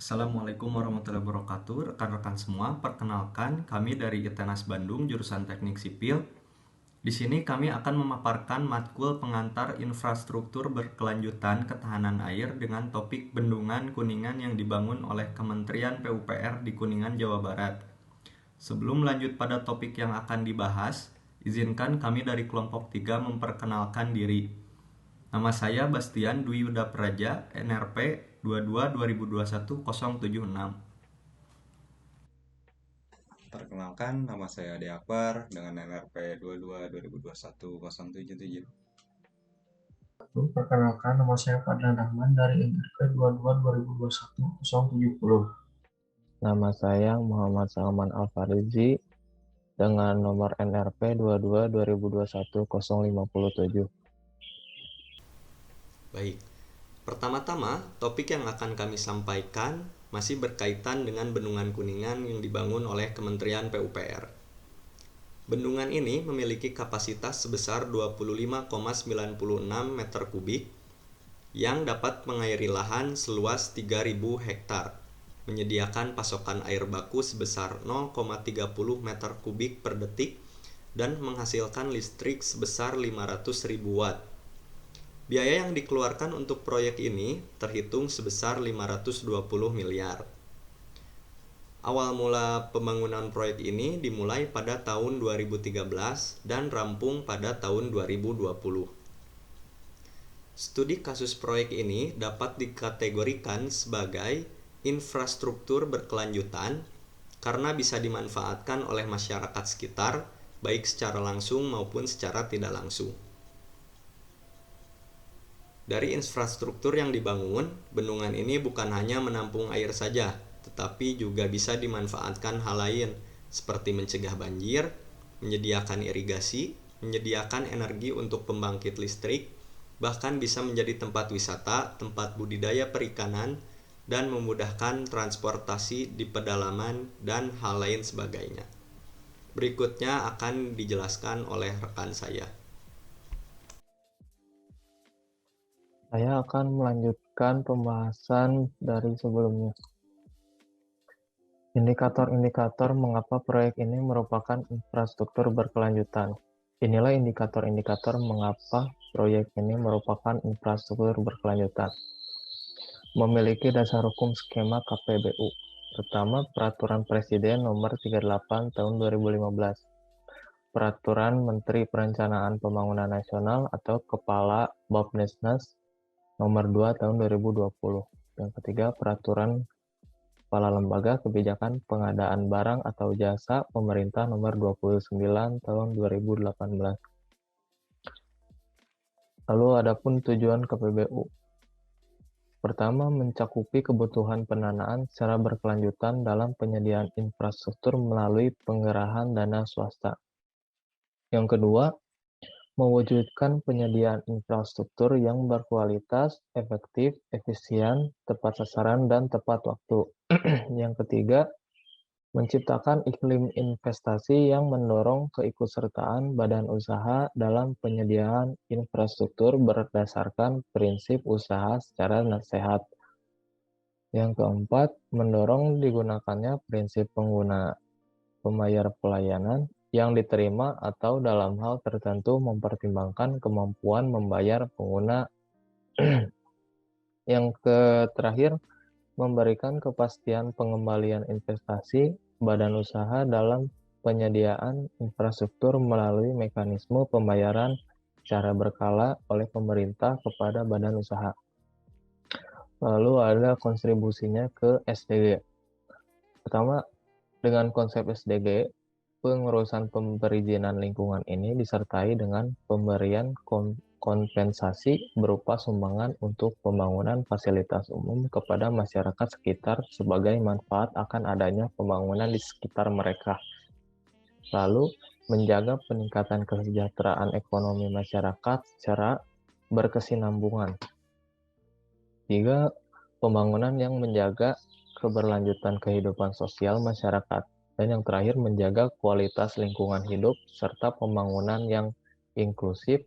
Assalamualaikum warahmatullahi wabarakatuh. Rekan-rekan semua, perkenalkan kami dari ITENAS Bandung jurusan Teknik Sipil. Di sini kami akan memaparkan matkul pengantar infrastruktur berkelanjutan ketahanan air dengan topik bendungan Kuningan yang dibangun oleh Kementerian PUPR di Kuningan, Jawa Barat. Sebelum lanjut pada topik yang akan dibahas, izinkan kami dari kelompok 3 memperkenalkan diri. Nama saya Bastian Dwi Yuda Praja, NRP 22 2021 076. Perkenalkan, nama saya Ade Akbar dengan NRP 22 2021 077. Perkenalkan, nama saya Fadlan Rahman dari NRP 22 2021 070. Nama saya Muhammad Salman Al-Farizi dengan nomor NRP 22 2021 057. Baik, pertama-tama topik yang akan kami sampaikan masih berkaitan dengan Bendungan Kuningan yang dibangun oleh Kementerian PUPR. Bendungan ini memiliki kapasitas sebesar 25,96 meter kubik yang dapat mengairi lahan seluas 3.000 hektar, menyediakan pasokan air baku sebesar 0,30 meter kubik per detik dan menghasilkan listrik sebesar 500.000 watt. Biaya yang dikeluarkan untuk proyek ini terhitung sebesar 520 miliar. Awal mula pembangunan proyek ini dimulai pada tahun 2013 dan rampung pada tahun 2020. Studi kasus proyek ini dapat dikategorikan sebagai infrastruktur berkelanjutan karena bisa dimanfaatkan oleh masyarakat sekitar, baik secara langsung maupun secara tidak langsung. Dari infrastruktur yang dibangun, bendungan ini bukan hanya menampung air saja, tetapi juga bisa dimanfaatkan hal lain, seperti mencegah banjir, menyediakan irigasi, menyediakan energi untuk pembangkit listrik, bahkan bisa menjadi tempat wisata, tempat budidaya perikanan, dan memudahkan transportasi di pedalaman dan hal lain sebagainya. Berikutnya akan dijelaskan oleh rekan saya. Saya akan melanjutkan pembahasan dari sebelumnya. Indikator-indikator mengapa proyek ini merupakan infrastruktur berkelanjutan. Inilah indikator-indikator mengapa proyek ini merupakan infrastruktur berkelanjutan. Memiliki dasar hukum skema KPBU. Pertama, Peraturan Presiden Nomor 38 Tahun 2015. Peraturan Menteri Perencanaan Pembangunan Nasional atau Kepala Bappenas Nomor 2 Tahun 2020. Yang ketiga, Peraturan Kepala Lembaga Kebijakan Pengadaan Barang atau Jasa Pemerintah Nomor 29 Tahun 2018. Lalu adapun tujuan KPBU. Pertama, mencakupi kebutuhan pendanaan secara berkelanjutan dalam penyediaan infrastruktur melalui penggerahan dana swasta. Yang kedua, mewujudkan penyediaan infrastruktur yang berkualitas, efektif, efisien, tepat sasaran, dan tepat waktu. Yang ketiga, menciptakan iklim investasi yang mendorong keikutsertaan badan usaha dalam penyediaan infrastruktur berdasarkan prinsip usaha secara sehat. Yang keempat, mendorong digunakannya prinsip pengguna pembayar pelayanan yang diterima atau dalam hal tertentu mempertimbangkan kemampuan membayar pengguna. Yang terakhir, memberikan kepastian pengembalian investasi badan usaha dalam penyediaan infrastruktur melalui mekanisme pembayaran secara berkala oleh pemerintah kepada badan usaha. Lalu ada kontribusinya ke SDG. Pertama, dengan konsep SDG, pengurusan perizinan lingkungan ini disertai dengan pemberian kompensasi berupa sumbangan untuk pembangunan fasilitas umum kepada masyarakat sekitar sebagai manfaat akan adanya pembangunan di sekitar mereka. Lalu, menjaga peningkatan kesejahteraan ekonomi masyarakat secara berkesinambungan. 3. Pembangunan yang menjaga keberlanjutan kehidupan sosial masyarakat. Dan yang terakhir, menjaga kualitas lingkungan hidup serta pembangunan yang inklusif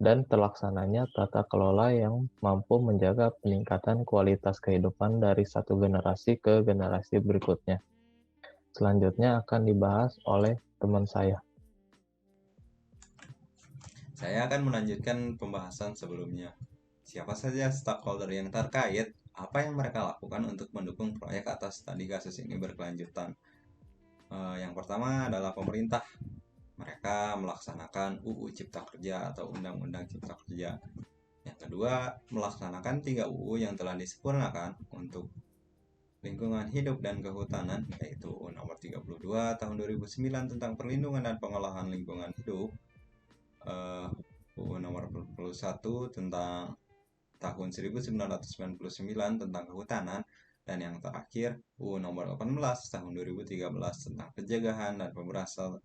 dan terlaksananya tata kelola yang mampu menjaga peningkatan kualitas kehidupan dari satu generasi ke generasi berikutnya. Selanjutnya akan dibahas oleh teman saya. Saya akan melanjutkan pembahasan sebelumnya. Siapa saja stakeholder yang terkait, apa yang mereka lakukan untuk mendukung proyek atau studi kasus ini berkelanjutan. Yang pertama adalah pemerintah. Mereka melaksanakan UU Cipta Kerja atau Undang-Undang Cipta Kerja. Yang kedua, melaksanakan 3 UU yang telah disempurnakan untuk lingkungan hidup dan kehutanan, yaitu UU Nomor 32 Tahun 2009 tentang perlindungan dan pengolahan lingkungan hidup, UU Nomor 41 tentang tahun 1999 tentang kehutanan, dan yang terakhir UU Nomor 18 Tahun 2013 tentang pencegahan dan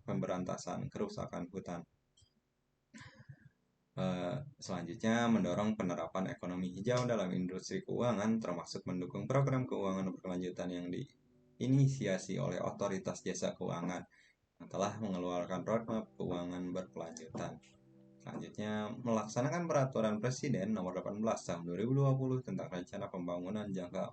pemberantasan kerusakan hutan. Selanjutnya, mendorong penerapan ekonomi hijau dalam industri keuangan, termasuk mendukung program keuangan berkelanjutan yang diinisiasi oleh Otoritas Jasa Keuangan yang telah mengeluarkan roadmap keuangan berkelanjutan. Selanjutnya, melaksanakan peraturan Presiden Nomor 18 Tahun 2020 tentang Rencana Pembangunan Jangka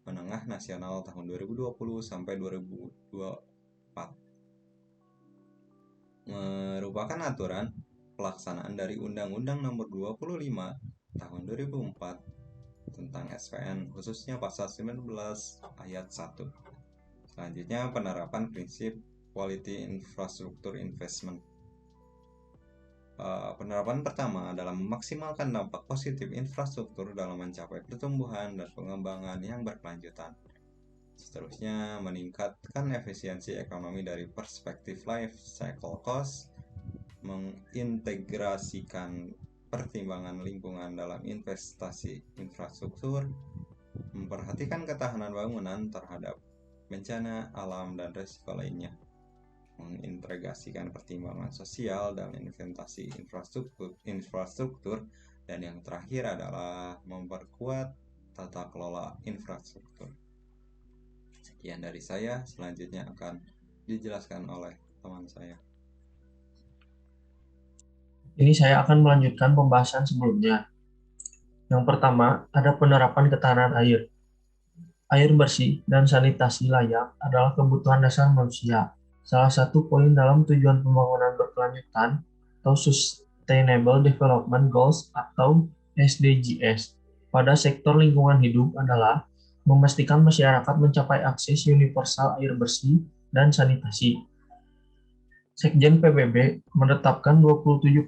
Menengah Nasional tahun 2020 sampai 2024. Merupakan aturan pelaksanaan dari Undang-Undang Nomor 25 Tahun 2004 tentang SPN, khususnya pasal 19 ayat 1. Selanjutnya, penerapan prinsip Quality Infrastructure Investment. Penerapan pertama adalah memaksimalkan dampak positif infrastruktur dalam mencapai pertumbuhan dan pengembangan yang berkelanjutan. Seterusnya, meningkatkan efisiensi ekonomi dari perspektif life cycle cost, mengintegrasikan pertimbangan lingkungan dalam investasi infrastruktur, memperhatikan ketahanan bangunan terhadap bencana alam dan risiko lainnya, mengintegrasikan pertimbangan sosial dalam investasi infrastruktur, dan yang terakhir adalah memperkuat tata kelola infrastruktur. Sekian dari saya, selanjutnya akan dijelaskan oleh teman saya. Ini saya akan melanjutkan pembahasan sebelumnya. Yang pertama, ada penerapan ketahanan air. Air bersih dan sanitasi layak adalah kebutuhan dasar manusia. Salah satu poin dalam tujuan pembangunan berkelanjutan atau Sustainable Development Goals atau SDGs pada sektor lingkungan hidup adalah memastikan masyarakat mencapai akses universal air bersih dan sanitasi. Sekjen PBB menetapkan 27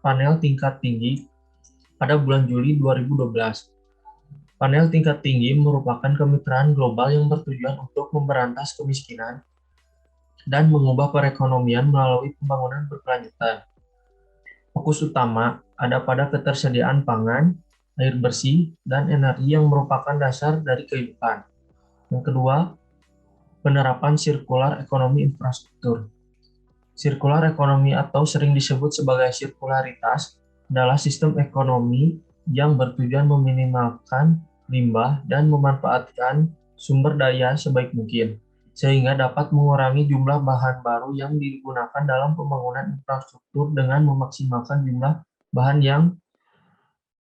panel tingkat tinggi pada bulan Juli 2012. Panel tingkat tinggi merupakan kemitraan global yang bertujuan untuk memberantas kemiskinan dan mengubah perekonomian melalui pembangunan berkelanjutan. Fokus utama ada pada ketersediaan pangan, air bersih, dan energi yang merupakan dasar dari kehidupan. Yang kedua, penerapan sirkular ekonomi infrastruktur. Sirkular ekonomi atau sering disebut sebagai sirkularitas adalah sistem ekonomi yang bertujuan meminimalkan limbah dan memanfaatkan sumber daya sebaik mungkin, sehingga dapat mengurangi jumlah bahan baru yang digunakan dalam pembangunan infrastruktur dengan memaksimalkan jumlah bahan yang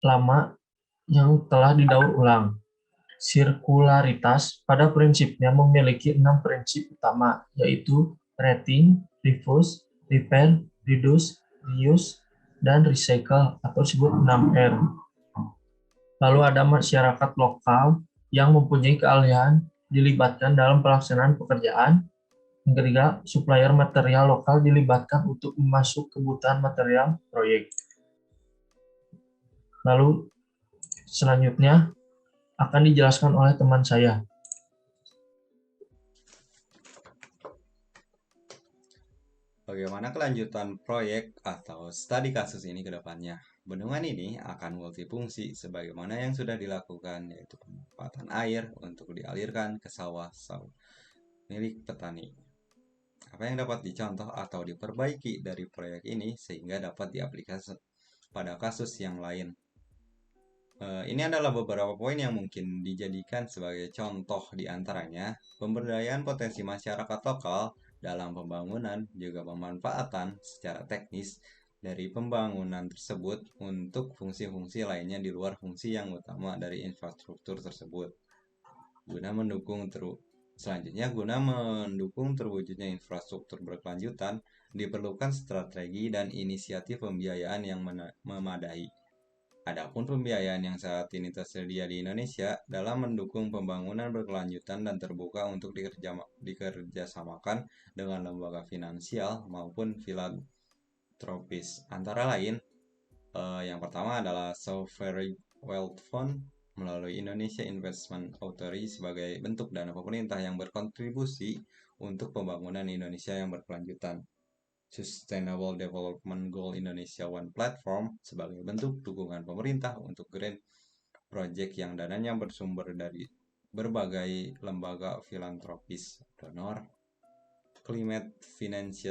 lama yang telah didaur ulang. Sirkularitas pada prinsipnya memiliki 6 prinsip utama, yaitu rating, reuse, repair, reduce, reuse, dan recycle atau disebut 6R. Lalu ada masyarakat lokal yang mempunyai keahlian dilibatkan dalam pelaksanaan pekerjaan. Yang ketiga, supplier material lokal dilibatkan untuk memasuk kebutuhan material proyek. Lalu selanjutnya akan dijelaskan oleh teman saya. Bagaimana kelanjutan proyek atau studi kasus ini ke depannya? Bendungan ini akan multifungsi sebagaimana yang sudah dilakukan, yaitu pemanfaatan air untuk dialirkan ke sawah-sawah milik petani. Apa yang dapat dicontoh atau diperbaiki dari proyek ini sehingga dapat diaplikasikan pada kasus yang lain? Ini adalah beberapa poin yang mungkin dijadikan sebagai contoh, diantaranya pemberdayaan potensi masyarakat lokal dalam pembangunan, juga pemanfaatan secara teknis dari pembangunan tersebut untuk fungsi-fungsi lainnya di luar fungsi yang utama dari infrastruktur tersebut. Selanjutnya, guna mendukung terwujudnya infrastruktur berkelanjutan, diperlukan strategi dan inisiatif pembiayaan yang memadai. Adapun pembiayaan yang saat ini tersedia di Indonesia dalam mendukung pembangunan berkelanjutan dan terbuka untuk dikerjasamakan dengan lembaga finansial maupun filantropis. Antara lain, yang pertama adalah Sovereign Wealth Fund melalui Indonesia Investment Authority sebagai bentuk dana pemerintah yang berkontribusi untuk pembangunan Indonesia yang berkelanjutan. Sustainable Development Goal Indonesia One Platform sebagai bentuk dukungan pemerintah untuk green project yang dananya bersumber dari berbagai lembaga filantropis, donor, climate finance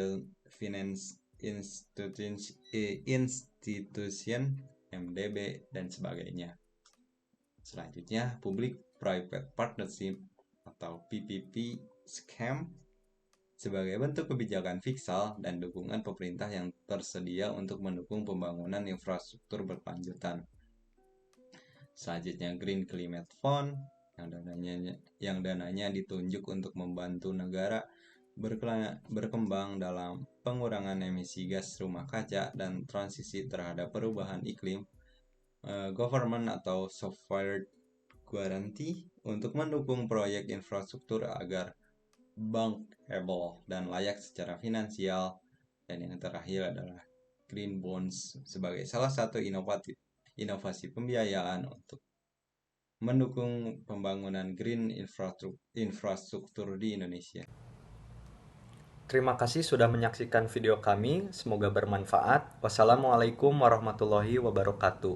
institution, MDB, dan sebagainya. Selanjutnya, Public-Private Partnership atau PPP Scheme sebagai bentuk kebijakan fiskal dan dukungan pemerintah yang tersedia untuk mendukung pembangunan infrastruktur berkelanjutan. Selanjutnya, Green Climate Fund yang dananya ditunjuk untuk membantu negara berkembang dalam pengurangan emisi gas rumah kaca dan transisi terhadap perubahan iklim. Government atau software guarantee untuk mendukung proyek infrastruktur agar bankable dan layak secara finansial. Dan yang terakhir adalah Green Bonds sebagai salah satu inovasi pembiayaan untuk mendukung pembangunan green infrastruktur di Indonesia. Terima kasih sudah menyaksikan video kami, semoga bermanfaat. Wassalamualaikum warahmatullahi wabarakatuh.